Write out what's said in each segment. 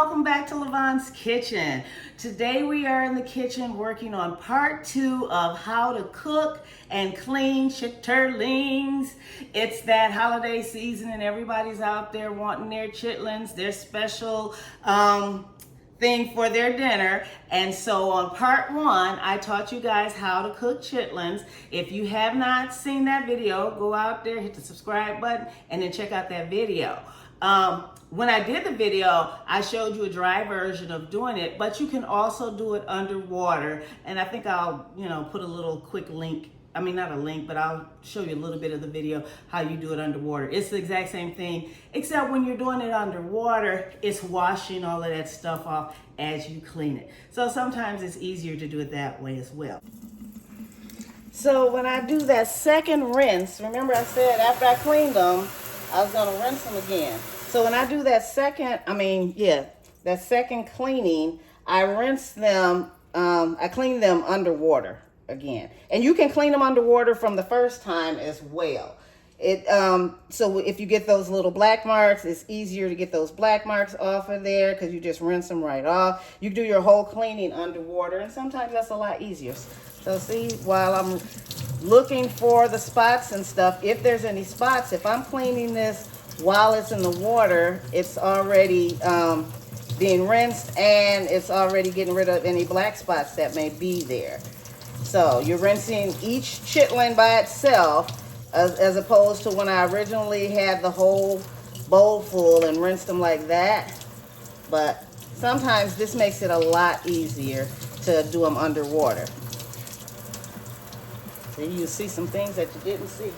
welcome back to Levon's Kitchen. Today we are in the kitchen working on part 2 of how to cook and clean chitterlings. It's that holiday season and everybody's out there wanting their chitlins, their special thing for their dinner. And so on part 1, I taught you guys how to cook chitlins. If you have not seen that video, go out there, hit the subscribe button, and then check out that video. When I did the video, I showed you a dry version of doing it, but you can also do it underwater. And I think I'll, put a little quick link. I mean, not a link, but I'll show you a little bit of the video how you do it underwater. It's the exact same thing, except when you're doing it underwater, it's washing all of that stuff off as you clean it. So sometimes it's easier to do it that way as well. So when I do that second rinse, remember I said after I cleaned them, I was gonna rinse them again. So when I do that second cleaning, I rinse them, I clean them underwater again. And you can clean them underwater from the first time as well. So if you get those little black marks, it's easier to get those black marks off of there because you just rinse them right off. You do your whole cleaning underwater, and sometimes that's a lot easier. So see, while I'm looking for the spots and stuff, if there's any spots, if I'm cleaning this while it's in the water, it's already being rinsed and it's already getting rid of any black spots that may be there. So you're rinsing each chitlin by itself as opposed to when I originally had the whole bowl full and rinsed them like that. But sometimes this makes it a lot easier to do them underwater. So you see some things that you didn't see.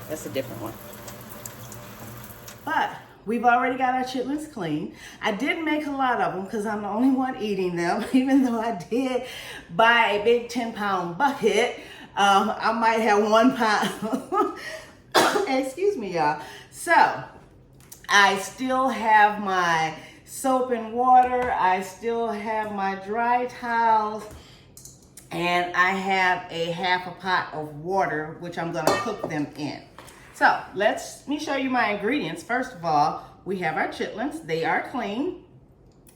That's a different one. But we've already got our chitlins clean. I didn't make a lot of them because I'm the only one eating them, even though I did buy a big 10-pound bucket. I might have 1 pound. Excuse me, y'all. So I still have my soap and water. I still have my dry towels. And I have a half a pot of water, which I'm gonna cook them in. So let me show you my ingredients. First of all, we have our chitlins. They are clean.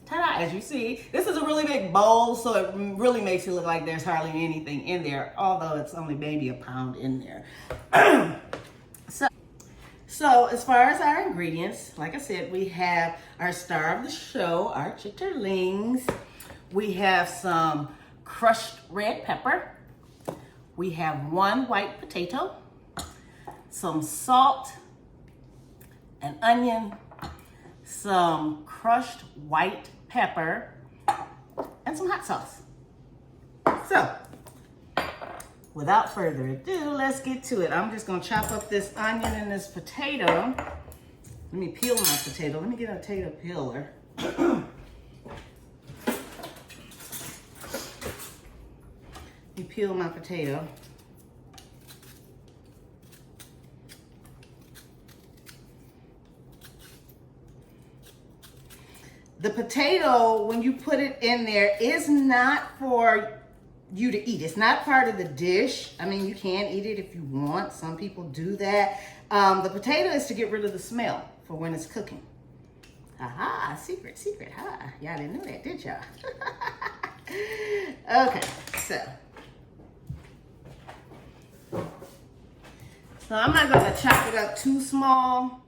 Ta-da, as you see, this is a really big bowl, so it really makes it look like there's hardly anything in there, although it's only maybe a pound in there. So as far as our ingredients, like I said, we have our star of the show, our chitterlings. We have some crushed red pepper. We have 1 white potato, some salt, an onion, some crushed white pepper, and some hot sauce. So, without further ado, let's get to it. I'm just gonna chop up this onion and this potato. Let me peel my potato. Let me get a potato peeler. You peel my potato. The potato, when you put it in there, is not for you to eat. It's not part of the dish. I mean, you can eat it if you want. Some people do that. The potato is to get rid of the smell for when it's cooking. Aha, secret. Ha, y'all didn't know that, did y'all? Okay, so I'm not gonna chop it up too small.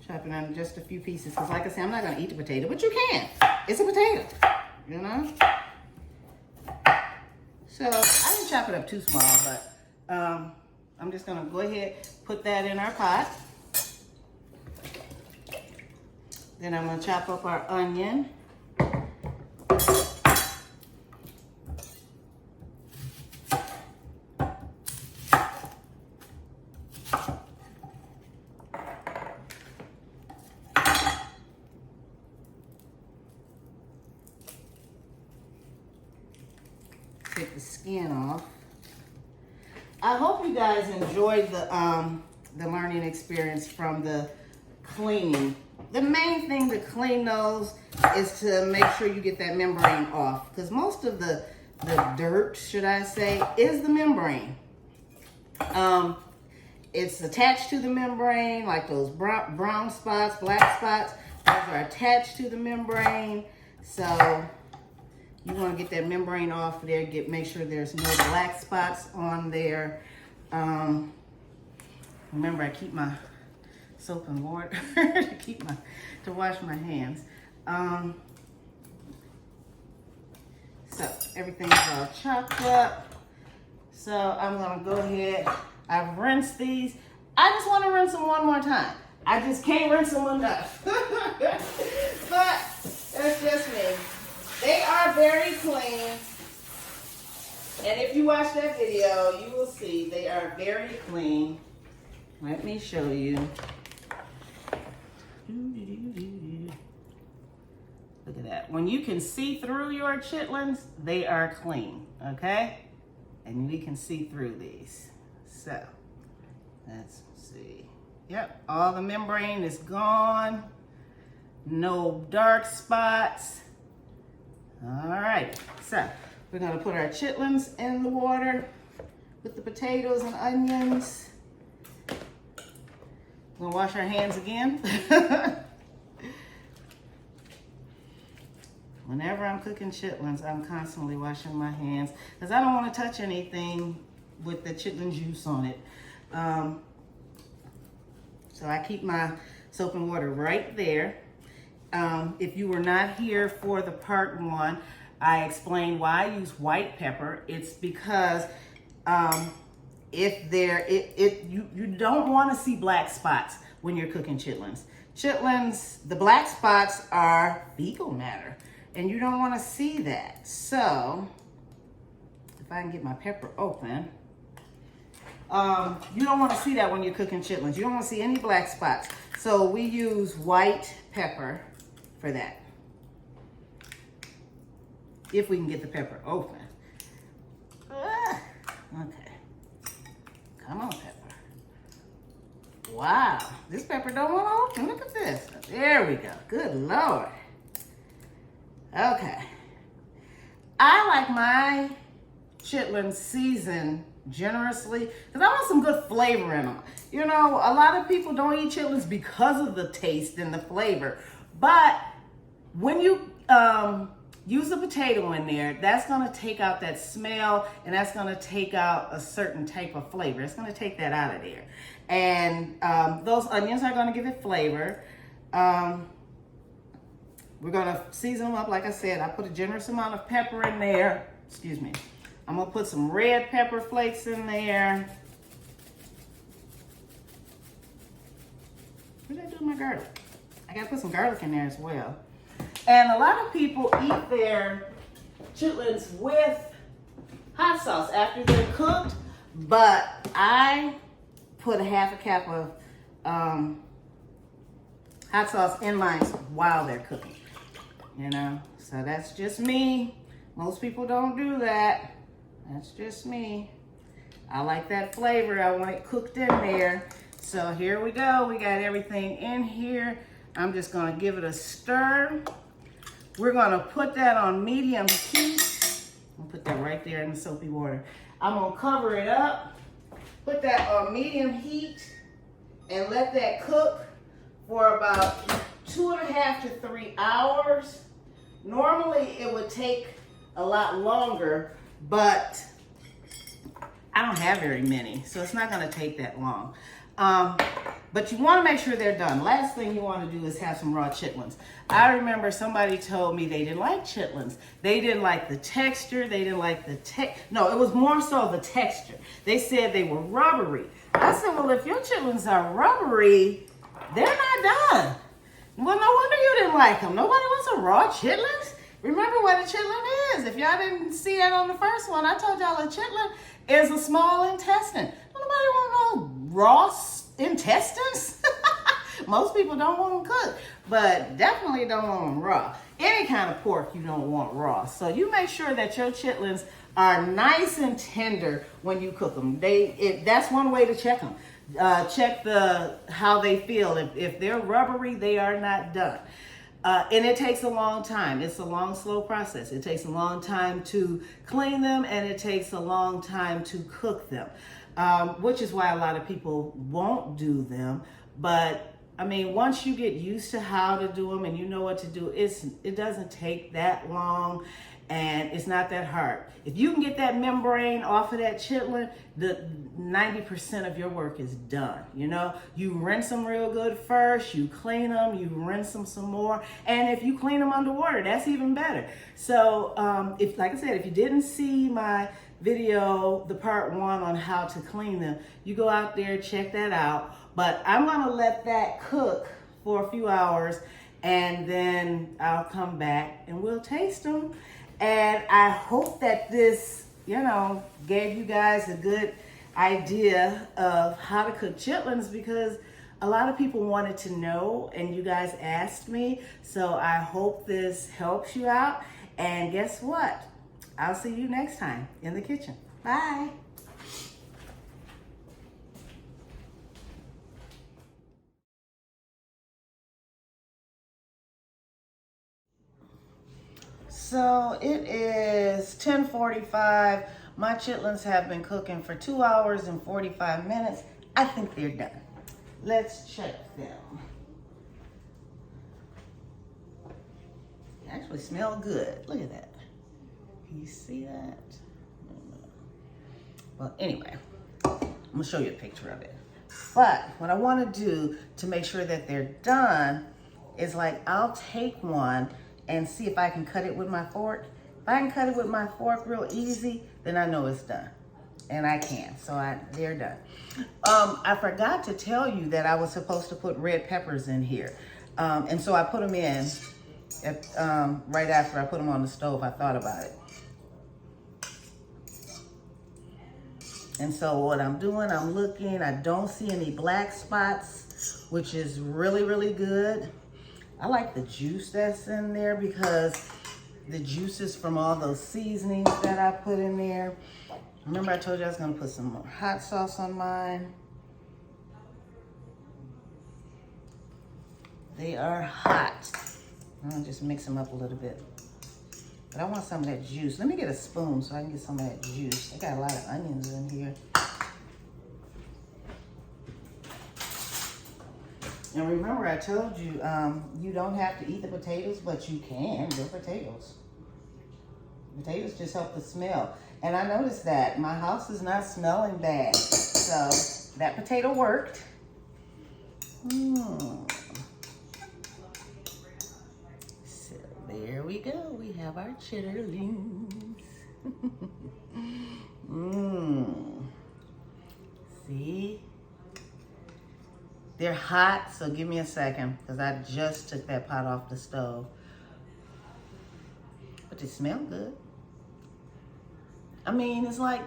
Chop it in just a few pieces, because like I said, I'm not gonna eat the potato, but you can. It's a potato, you know? So I didn't chop it up too small, but I'm just gonna go ahead, put that in our pot. Then I'm gonna chop up our onion. Take the skin off. I hope you guys enjoyed the learning experience from the cleaning. The main thing to clean those is to make sure you get that membrane off, because most of the dirt, should I say, is the membrane. It's attached to the membrane, like those brown spots, black spots. Those are attached to the membrane. So you want to get that membrane off there. Make sure there's no black spots on there. Remember, I keep my soap and water to wash my hands. So everything's all chopped up. So I'm gonna go ahead. I've rinsed these. I just want to rinse them one more time. I just can't rinse them enough. But that's just me. They are very clean. And if you watch that video, you will see they are very clean. Let me show you. Look at that. When you can see through your chitlins, they are clean, okay? And we can see through these. So, let's see. Yep, all the membrane is gone. No dark spots. All right, so we're gonna put our chitlins in the water with the potatoes and onions. We're gonna wash our hands again. Whenever I'm cooking chitlins, I'm constantly washing my hands because I don't want to touch anything with the chitlin juice on it. So I keep my soap and water right there. If you were not here for the part 1, I explained why I use white pepper. It's because you don't want to see black spots when you're cooking chitlins. Chitlins, the black spots are fecal matter, and you don't want to see that. So if I can get my pepper open, you don't want to see that when you're cooking chitlins. You don't want to see any black spots. So we use white pepper for that. If we can get the pepper open. Okay. Come on, pepper. Wow, this pepper don't want to open. Look at this. There we go. Good Lord. Okay. I like my chitlins seasoned generously because I want some good flavor in them. You know, a lot of people don't eat chitlins because of the taste and the flavor. But when you use a potato in there, that's going to take out that smell, and that's going to take out a certain type of flavor. It's going to take that out of there. And those onions are going to give it flavor. We're going to season them up. Like I said, I put a generous amount of pepper in there. Excuse me. I'm going to put some red pepper flakes in there. What did I do with my garlic? I got to put some garlic in there as well. And a lot of people eat their chitlins with hot sauce after they're cooked, but I put a half a cup of hot sauce in mine while they're cooking, you know? So that's just me. Most people don't do that. That's just me. I like that flavor. I want it cooked in there. So here we go. We got everything in here. I'm just gonna give it a stir. We're gonna put that on medium heat. I'll put that right there in the soapy water. I'm gonna cover it up, put that on medium heat, and let that cook for about 2.5 to 3 hours. Normally it would take a lot longer, but I don't have very many, so it's not gonna take that long. But you want to make sure they're done. Last thing you want to do is have some raw chitlins. I remember somebody told me they didn't like chitlins. They didn't like the texture. They didn't like the No, it was more so the texture. They said they were rubbery. I said, well, if your chitlins are rubbery, they're not done. Well, no wonder you didn't like them. Nobody wants a raw chitlins. Remember what a chitlin is. If y'all didn't see it on the first one, I told y'all a chitlin is a small intestine. Nobody want no raw intestines. Most people don't want them cooked, but definitely don't want them raw. Any kind of pork you don't want raw. So you make sure that your chitlins are nice and tender when you cook them. That's one way to check them. Check how they feel. If they're rubbery, they are not done. And it takes a long time. It's a long, slow process. It takes a long time to clean them, and it takes a long time to cook them. which is why a lot of people won't do them. But I mean, once you get used to how to do them and you know what to do, it doesn't take that long. And it's not that hard. If you can get that membrane off of that chitlin, the 90% of your work is done. You know, you rinse them real good first, you clean them, you rinse them some more. And if you clean them underwater, that's even better. So if, like I said, if you didn't see my video, the part 1 on how to clean them, you go out there, check that out. But I'm gonna let that cook for a few hours and then I'll come back and we'll taste them. And I hope that this, gave you guys a good idea of how to cook chitlins, because a lot of people wanted to know and you guys asked me. So I hope this helps you out. And guess what? I'll see you next time in the kitchen. Bye. So it is 10:45. My chitlins have been cooking for 2 hours and 45 minutes. I think they're done. Let's check them. They actually smell good. Look at that. Can you see that? Well, anyway, I'm gonna show you a picture of it. But what I wanna do to make sure that they're done is, like, I'll take one and see if I can cut it with my fork. If I can cut it with my fork real easy, then I know it's done. And I can, so they're done. I forgot to tell you that I was supposed to put red peppers in here. And so I put them in right after I put them on the stove. I thought about it. And so what I'm doing, I'm looking, I don't see any black spots, which is really, really good. I like the juice that's in there because the juices from all those seasonings that I put in there. Remember I told you I was gonna put some more hot sauce on mine. They are hot. I'm gonna just mix them up a little bit. But I want some of that juice. Let me get a spoon so I can get some of that juice. They got a lot of onions in here. And remember, I told you, you don't have to eat the potatoes, but you can. They're potatoes. Potatoes just help the smell. And I noticed that my house is not smelling bad. So that potato worked. So there we go. We have our chitterlings. See? They're hot, so give me a second, because I just took that pot off the stove. But they smell good. I mean, it's like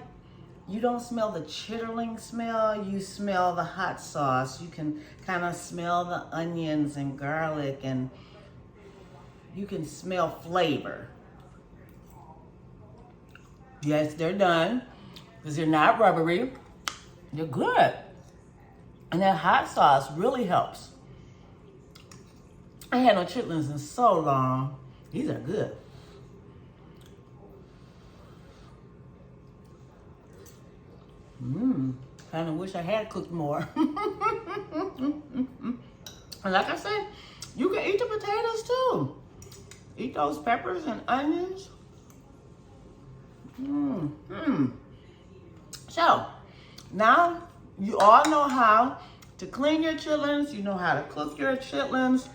you don't smell the chitterling smell, you smell the hot sauce. You can kind of smell the onions and garlic, and you can smell flavor. Yes, they're done, because they're not rubbery. They're good. And that hot sauce really helps. I had no chitlins in so long. These are good. Kind of wish I had cooked more. And like I said, you can eat the potatoes too. Eat those peppers and onions. So, now you all know how to clean your chitlins. You know how to cook your chitlins.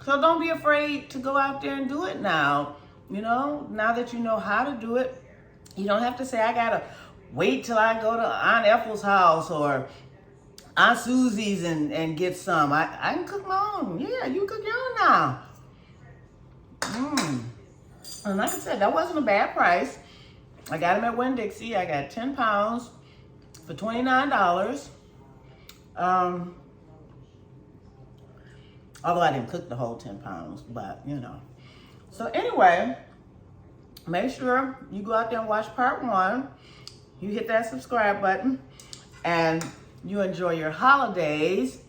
So don't be afraid to go out there and do it now. You know, now that you know how to do it, you don't have to say, I gotta wait till I go to Aunt Ethel's house or Aunt Susie's and get some. I can cook my own. Yeah, you cook your own now. And like I said, that wasn't a bad price. I got them at Winn-Dixie. I got 10 pounds for $29. Although I didn't cook the whole 10 pounds, but you know. So anyway, make sure you go out there and watch part 1. You hit that subscribe button and you enjoy your holidays.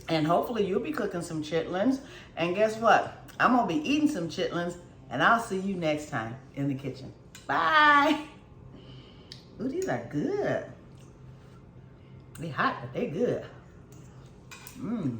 And hopefully you'll be cooking some chitlins. And guess what? I'm gonna be eating some chitlins, and I'll see you next time in the kitchen. Bye. Ooh, these are good. They hot, but they good. Mmm.